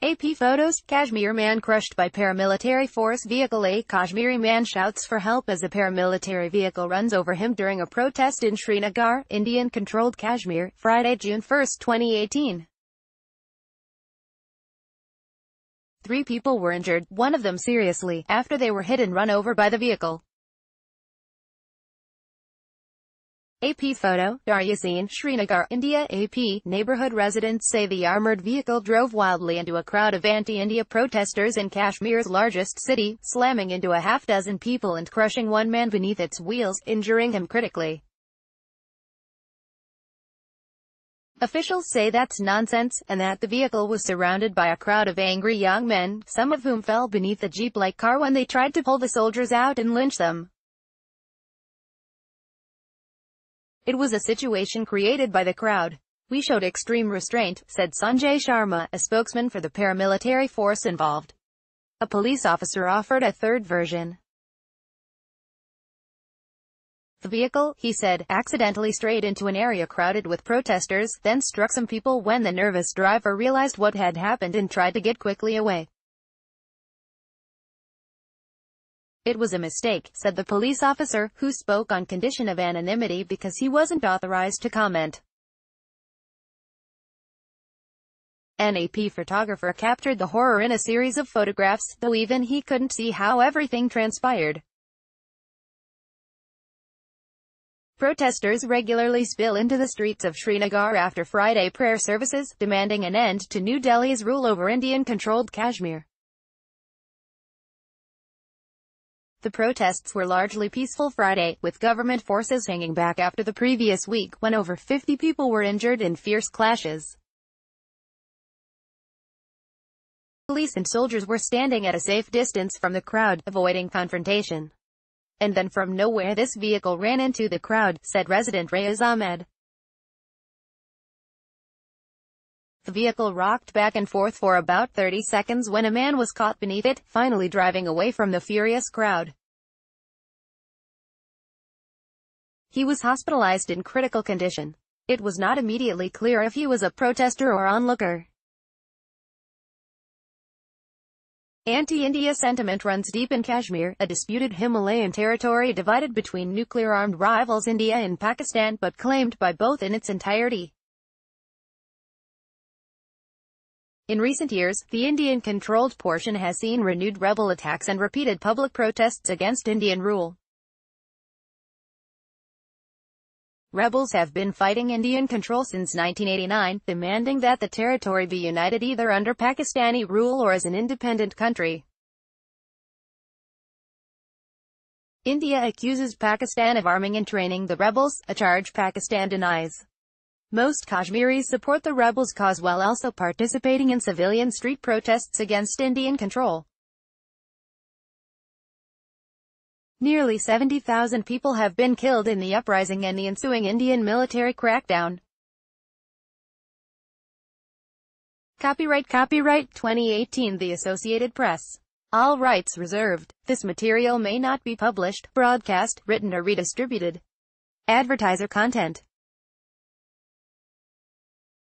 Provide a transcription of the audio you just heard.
AP photos, Kashmir man crushed by paramilitary force vehicle. A Kashmiri man shouts for help as a paramilitary vehicle runs over him during a protest in Srinagar, Indian-controlled Kashmir, Friday, June 1, 2018. 3 people were injured, one of them seriously, after they were hit and run over by the vehicle. AP photo, Daryasin, Srinagar, India. AP neighborhood residents say the armored vehicle drove wildly into a crowd of anti-India protesters in Kashmir's largest city, slamming into a half-dozen people and crushing one man beneath its wheels, injuring him critically. Officials say that's nonsense, and that the vehicle was surrounded by a crowd of angry young men, some of whom fell beneath the jeep-like car when they tried to pull the soldiers out and lynch them. It was a situation created by the crowd. We showed extreme restraint, said Sanjay Sharma, a spokesman for the paramilitary force involved. A police officer offered a third version. The vehicle, he said, accidentally strayed into an area crowded with protesters, then struck some people when the nervous driver realized what had happened and tried to get quickly away. It was a mistake, said the police officer, who spoke on condition of anonymity because he wasn't authorized to comment. An AP photographer captured the horror in a series of photographs, though even he couldn't see how everything transpired. Protesters regularly spill into the streets of Srinagar after Friday prayer services, demanding an end to New Delhi's rule over Indian-controlled Kashmir. The protests were largely peaceful Friday, with government forces hanging back after the previous week, when over 50 people were injured in fierce clashes. Police and soldiers were standing at a safe distance from the crowd, avoiding confrontation. And then from nowhere this vehicle ran into the crowd, said resident Reyes Ahmed. The vehicle rocked back and forth for about 30 seconds when a man was caught beneath it, finally driving away from the furious crowd. He was hospitalized in critical condition. It was not immediately clear if he was a protester or onlooker. Anti-India sentiment runs deep in Kashmir, a disputed Himalayan territory divided between nuclear-armed rivals India and Pakistan, but claimed by both in its entirety. In recent years, the Indian-controlled portion has seen renewed rebel attacks and repeated public protests against Indian rule. Rebels have been fighting Indian control since 1989, demanding that the territory be united either under Pakistani rule or as an independent country. India accuses Pakistan of arming and training the rebels, a charge Pakistan denies. Most Kashmiris support the rebels' cause while also participating in civilian street protests against Indian control. Nearly 70,000 people have been killed in the uprising and the ensuing Indian military crackdown. Copyright 2018 The Associated Press. All rights reserved. This material may not be published, broadcast, written or redistributed. Advertiser content.